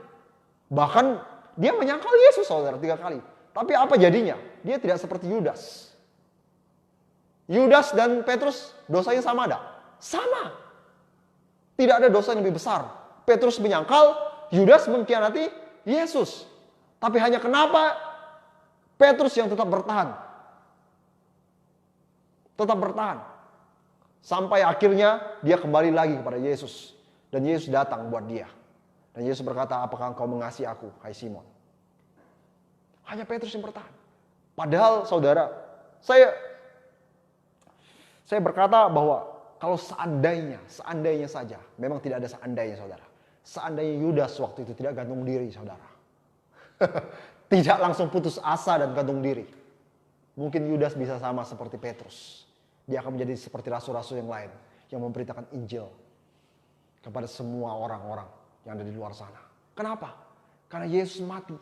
Bahkan dia menyangkal Yesus, saudara, 3 kali. Tapi apa jadinya? Dia tidak seperti Yudas. Yudas dan Petrus dosanya sama ada? Sama. Tidak ada dosa yang lebih besar. Petrus menyangkal, Yudas mengkhianati Yesus. Tapi hanya kenapa Petrus yang tetap bertahan? Tetap bertahan. Sampai akhirnya dia kembali lagi kepada Yesus. Dan Yesus datang buat dia. Dan Yesus berkata, apakah engkau mengasihi aku, hai Simon? Hanya Petrus yang bertahan. Padahal saudara, saya berkata bahwa kalau seandainya saja, memang tidak ada seandainya, saudara. Seandainya Yudas waktu itu tidak gantung diri, saudara. Tidak langsung putus asa dan gantung diri. Mungkin Yudas bisa sama seperti Petrus. Dia akan menjadi seperti rasul-rasul yang lain yang memberitakan Injil kepada semua orang-orang yang ada di luar sana. Kenapa? Karena Yesus mati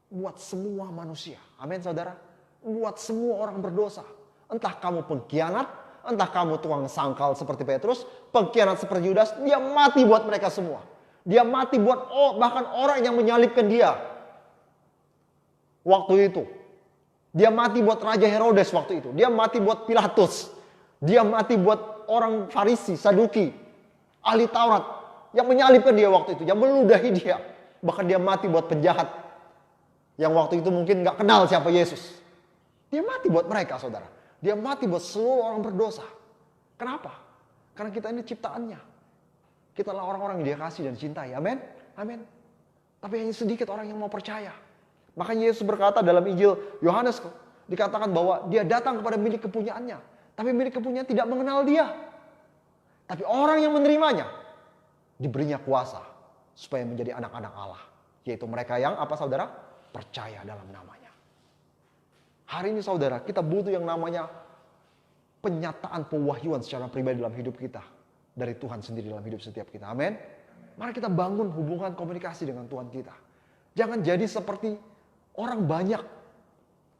buat semua manusia. Amin saudara. Buat semua orang berdosa. Entah kamu pengkhianat, entah kamu tukang sangkal seperti Petrus, pengkhianat seperti Yudas, dia mati buat mereka semua. Dia mati buat bahkan orang yang menyalibkan dia. Waktu itu. Dia mati buat Raja Herodes waktu itu. Dia mati buat Pilatus. Dia mati buat orang Farisi, Saduki, ahli Taurat yang menyalibkan dia waktu itu, yang meludahi dia. Bahkan dia mati buat penjahat yang waktu itu mungkin gak kenal siapa Yesus. Dia mati buat mereka, saudara. Dia mati buat seluruh orang berdosa. Kenapa? Karena kita ini ciptaannya. Kita adalah orang-orang yang dia kasih dan cintai. Amin? Amin. Tapi hanya sedikit orang yang mau percaya. Makanya Yesus berkata dalam Injil Yohanes, dikatakan bahwa dia datang kepada milik kepunyaannya. Tapi milik kepunyaan tidak mengenal dia. Tapi orang yang menerimanya, diberinya kuasa supaya menjadi anak-anak Allah. Yaitu mereka yang apa saudara? Percaya dalam namanya. Hari ini saudara, kita butuh yang namanya penyataan pewahyuan secara pribadi dalam hidup kita. Dari Tuhan sendiri dalam hidup setiap kita. Amin. Mari kita bangun hubungan komunikasi dengan Tuhan kita. Jangan jadi seperti orang banyak.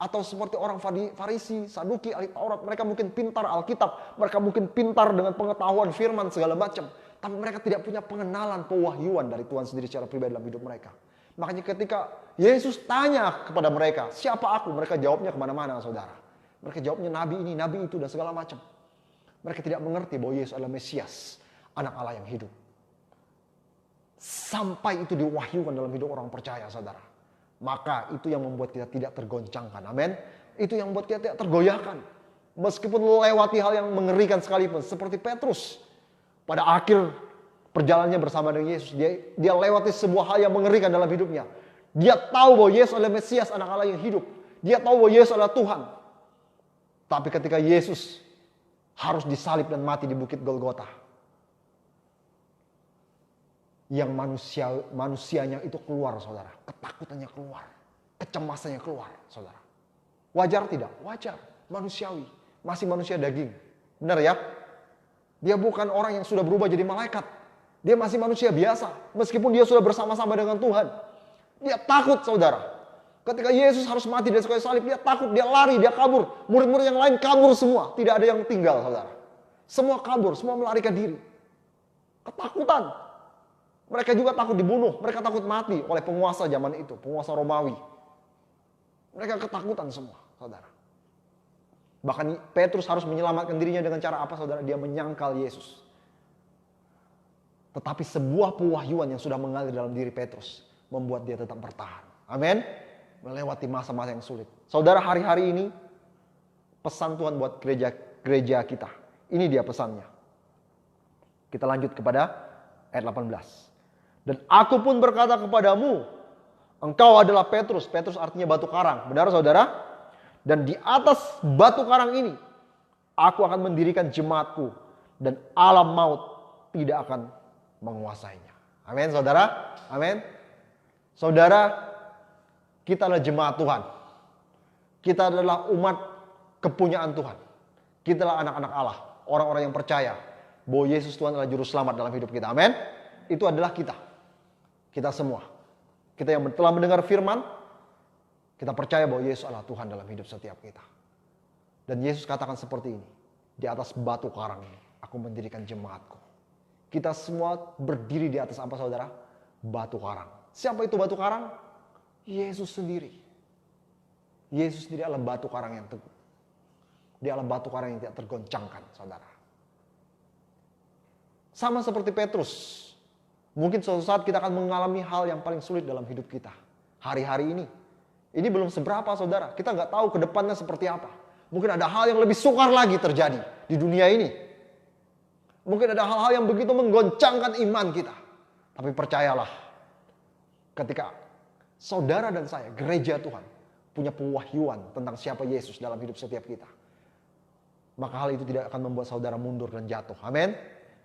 Atau seperti orang Farisi, Saduki, ahli Taurat. Mereka mungkin pintar Alkitab. Mereka mungkin pintar dengan pengetahuan firman segala macam. Tapi mereka tidak punya pengenalan pewahyuan dari Tuhan sendiri secara pribadi dalam hidup mereka. Makanya ketika Yesus tanya kepada mereka, siapa aku? Mereka jawabnya kemana-mana saudara. Mereka jawabnya nabi ini, nabi itu dan segala macam. Mereka tidak mengerti bahwa Yesus adalah Mesias, anak Allah yang hidup. Sampai itu diwahyukan dalam hidup orang percaya saudara. Maka itu yang membuat kita tidak tergoncangkan. Amin. Itu yang membuat kita tidak tergoyahkan. Meskipun lewati hal yang mengerikan sekalipun. Seperti Petrus. Pada akhir perjalanannya bersama dengan Yesus. Dia lewati sebuah hal yang mengerikan dalam hidupnya. Dia tahu bahwa Yesus adalah Mesias, anak Allah yang hidup. Dia tahu bahwa Yesus adalah Tuhan. Tapi ketika Yesus harus disalib dan mati di bukit Golgota. Yang manusianya itu keluar saudara. Ketakutannya keluar. Kecemasannya keluar saudara. Wajar tidak? Wajar. Manusiawi. Masih manusia daging. Benar ya? Dia bukan orang yang sudah berubah jadi malaikat. Dia masih manusia biasa. Meskipun dia sudah bersama-sama dengan Tuhan. Dia takut saudara. Ketika Yesus harus mati di kayu salib. Dia takut, dia lari, dia kabur. Murid-murid yang lain kabur semua. Tidak ada yang tinggal saudara. Semua kabur, semua melarikan diri. Ketakutan. Mereka juga takut dibunuh. Mereka takut mati oleh penguasa zaman itu. Penguasa Romawi. Mereka ketakutan semua saudara. Bahkan Petrus harus menyelamatkan dirinya dengan cara apa saudara? Dia menyangkal Yesus. Tetapi sebuah pewahyuan yang sudah mengalir dalam diri Petrus membuat dia tetap bertahan. Amin. Melewati masa-masa yang sulit. Saudara, hari-hari ini pesan Tuhan buat gereja kita. Ini dia pesannya. Kita lanjut kepada ayat 18. Dan aku pun berkata kepadamu, engkau adalah Petrus. Petrus artinya batu karang. Benar saudara? Dan di atas batu karang ini, aku akan mendirikan jemaatku. Dan alam maut tidak akan menguasainya. Amin saudara. Amin. Saudara, kita adalah jemaat Tuhan. Kita adalah umat kepunyaan Tuhan. Kita adalah anak-anak Allah. Orang-orang yang percaya bahwa Yesus Tuhan adalah juru selamat dalam hidup kita. Amin. Itu adalah kita. Kita semua. Kita yang telah mendengar firman. Kita percaya bahwa Yesus adalah Tuhan dalam hidup setiap kita. Dan Yesus katakan seperti ini. Di atas batu karang ini, aku mendirikan jemaatku. Kita semua berdiri di atas apa saudara? Batu karang. Siapa itu batu karang? Yesus sendiri. Yesus sendiri adalah batu karang yang teguh. Dia adalah batu karang yang tidak tergoncangkan saudara. Sama seperti Petrus. Mungkin suatu saat kita akan mengalami hal yang paling sulit dalam hidup kita. Hari-hari ini. Ini belum seberapa saudara. Kita nggak tahu ke depannya seperti apa. Mungkin ada hal yang lebih sukar lagi terjadi di dunia ini. Mungkin ada hal-hal yang begitu menggoncangkan iman kita. Tapi percayalah. Ketika saudara dan saya, gereja Tuhan, punya pewahyuan tentang siapa Yesus dalam hidup setiap kita. Maka hal itu tidak akan membuat saudara mundur dan jatuh. Amin.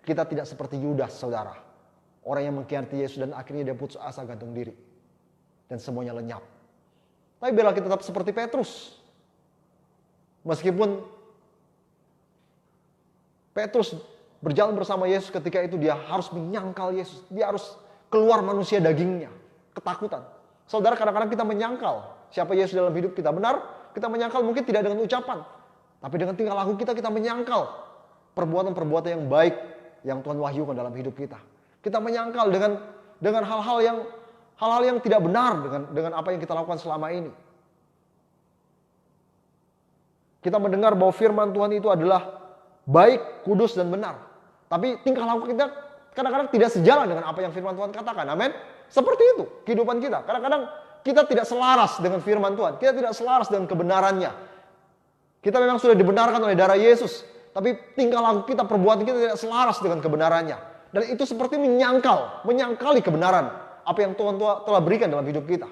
Kita tidak seperti Yudas saudara. Orang yang mengkhianati Yesus dan akhirnya dia putus asa gantung diri. Dan semuanya lenyap. Tapi biarlah kita tetap seperti Petrus. Meskipun Petrus berjalan bersama Yesus, ketika itu dia harus menyangkal Yesus. Dia harus keluar manusia dagingnya. Ketakutan. Saudara, kadang-kadang kita menyangkal siapa Yesus dalam hidup kita. Benar, kita menyangkal mungkin tidak dengan ucapan. Tapi dengan tingkah laku kita menyangkal perbuatan-perbuatan yang baik yang Tuhan wahyukan dalam hidup kita. Kita menyangkal dengan hal-hal yang tidak benar dengan apa yang kita lakukan selama ini. Kita mendengar bahwa firman Tuhan itu adalah baik, kudus, dan benar. Tapi tingkah laku kita kadang-kadang tidak sejalan dengan apa yang firman Tuhan katakan. Amin. Seperti itu kehidupan kita. Kadang-kadang kita tidak selaras dengan firman Tuhan. Kita tidak selaras dengan kebenarannya. Kita memang sudah dibenarkan oleh darah Yesus. Tapi tingkah laku kita, perbuatan kita tidak selaras dengan kebenarannya. Dan itu seperti menyangkali kebenaran apa yang Tuhan telah berikan dalam hidup kita.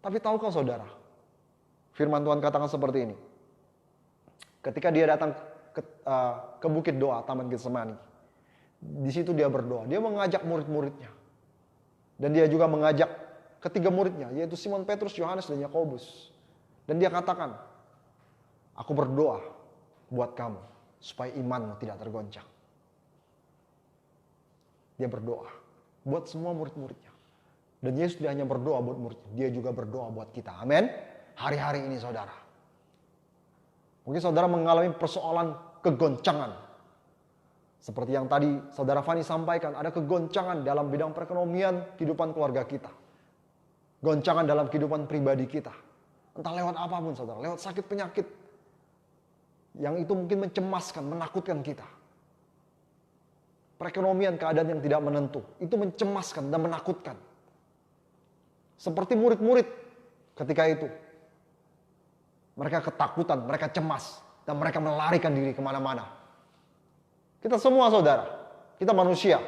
Tapi tahukah saudara, firman Tuhan katakan seperti ini. Ketika dia datang ke bukit doa, Taman Getsemani, di situ dia berdoa. Dia mengajak murid-muridnya. Dan dia juga mengajak ketiga muridnya, yaitu Simon Petrus, Yohanes, dan Yakobus. Dan dia katakan, aku berdoa buat kamu, supaya imanmu tidak tergoncang. Dia berdoa buat semua murid-muridnya. Dan Yesus tidak hanya berdoa buat muridnya, dia juga berdoa buat kita. Amin. Hari-hari ini saudara. Mungkin saudara mengalami persoalan kegoncangan. Seperti yang tadi saudara Fani sampaikan, ada kegoncangan dalam bidang perekonomian kehidupan keluarga kita. Goncangan dalam kehidupan pribadi kita. Entah lewat apapun saudara, lewat sakit penyakit. Yang itu mungkin mencemaskan, menakutkan kita. Perekonomian, keadaan yang tidak menentu, itu mencemaskan dan menakutkan. Seperti murid-murid ketika itu. Mereka ketakutan, mereka cemas, dan mereka melarikan diri kemana-mana. Kita semua saudara, kita manusia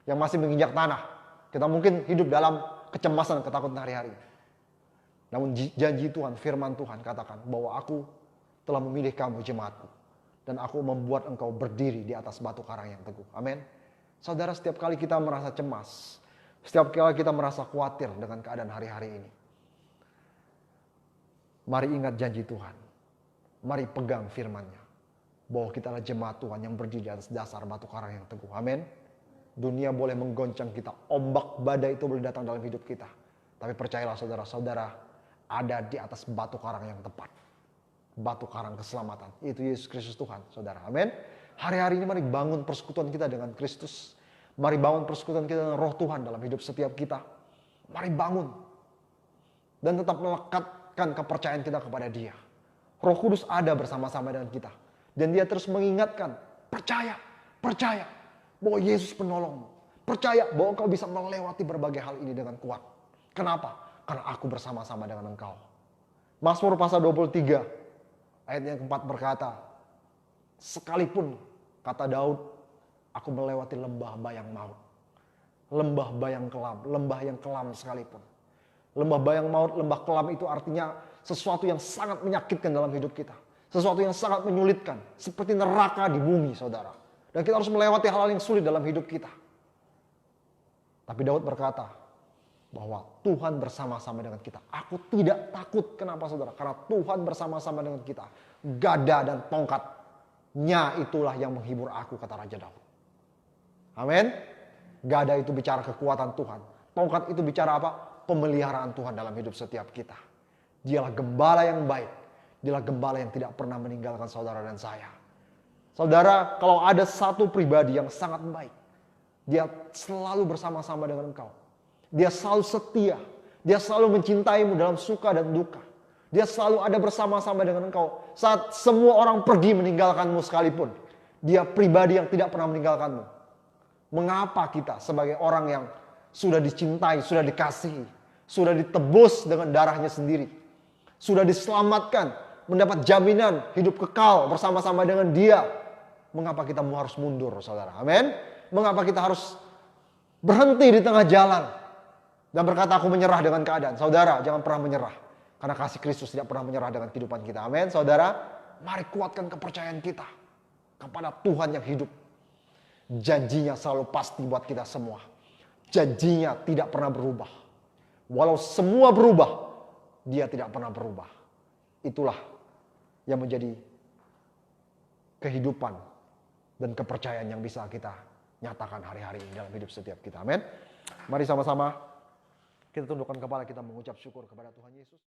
yang masih menginjak tanah. Kita mungkin hidup dalam kecemasan, ketakutan hari-hari. Namun janji Tuhan, firman Tuhan katakan bahwa aku telah memilih kamu jemaatku. Dan aku membuat engkau berdiri di atas batu karang yang teguh. Amin. Saudara, setiap kali kita merasa cemas, setiap kali kita merasa khawatir dengan keadaan hari-hari ini, mari ingat janji Tuhan. Mari pegang firman-Nya. Bahwa kita adalah jemaat Tuhan yang berdiri di atas dasar batu karang yang teguh. Amin. Dunia boleh menggoncang kita. Ombak badai itu boleh datang dalam hidup kita. Tapi percayalah saudara-saudara, ada di atas batu karang yang tepat. Batu karang keselamatan. Itu Yesus Kristus Tuhan, saudara. Amin. Hari-hari ini mari bangun persekutuan kita dengan Kristus. Mari bangun persekutuan kita dengan roh Tuhan dalam hidup setiap kita. Mari bangun. Dan tetap melekatkan kepercayaan kita kepada Dia. Roh Kudus ada bersama-sama dengan kita. Dan Dia terus mengingatkan, percaya bahwa Yesus penolongmu. Percaya bahwa engkau bisa melewati berbagai hal ini dengan kuat. Kenapa? Karena aku bersama-sama dengan engkau. Mazmur pasal 23 ayat yang keempat berkata, sekalipun kata Daud, aku melewati lembah bayang maut. Lembah bayang kelam, lembah yang kelam sekalipun. Lembah bayang maut, lembah kelam itu artinya sesuatu yang sangat menyakitkan dalam hidup kita. Sesuatu yang sangat menyulitkan. Seperti neraka di bumi, saudara. Dan kita harus melewati hal-hal yang sulit dalam hidup kita. Tapi Daud berkata bahwa Tuhan bersama-sama dengan kita. Aku tidak takut. Kenapa saudara? Karena Tuhan bersama-sama dengan kita. Gada dan tongkatnya itulah yang menghibur aku, kata Raja Daud. Amin. Gada itu bicara kekuatan Tuhan. Tongkat itu bicara apa? Pemeliharaan Tuhan dalam hidup setiap kita. Dialah gembala yang baik. Dialah gembala yang tidak pernah meninggalkan saudara dan saya. Saudara, kalau ada satu pribadi yang sangat baik, dia selalu bersama-sama dengan engkau. Dia selalu setia. Dia selalu mencintaimu dalam suka dan duka. Dia selalu ada bersama-sama dengan engkau. Saat semua orang pergi meninggalkanmu sekalipun, dia pribadi yang tidak pernah meninggalkanmu. Mengapa kita sebagai orang yang sudah dicintai, sudah dikasihi, sudah ditebus dengan darahnya sendiri, sudah diselamatkan, mendapat jaminan hidup kekal bersama-sama dengan Dia, mengapa kita harus mundur, saudara? Amin. Mengapa kita harus berhenti di tengah jalan dan berkata aku menyerah dengan keadaan? Saudara, jangan pernah menyerah, karena kasih Kristus tidak pernah menyerah dengan kehidupan kita. Amin. Saudara, mari kuatkan kepercayaan kita kepada Tuhan yang hidup. Janjinya selalu pasti buat kita semua. Janjinya tidak pernah berubah. Walau semua berubah, Dia tidak pernah berubah. Itulah yang menjadi kehidupan dan kepercayaan yang bisa kita nyatakan hari-hari ini dalam hidup setiap kita. Amin. Mari sama-sama kita tundukkan kepala, kita mengucap syukur kepada Tuhan Yesus.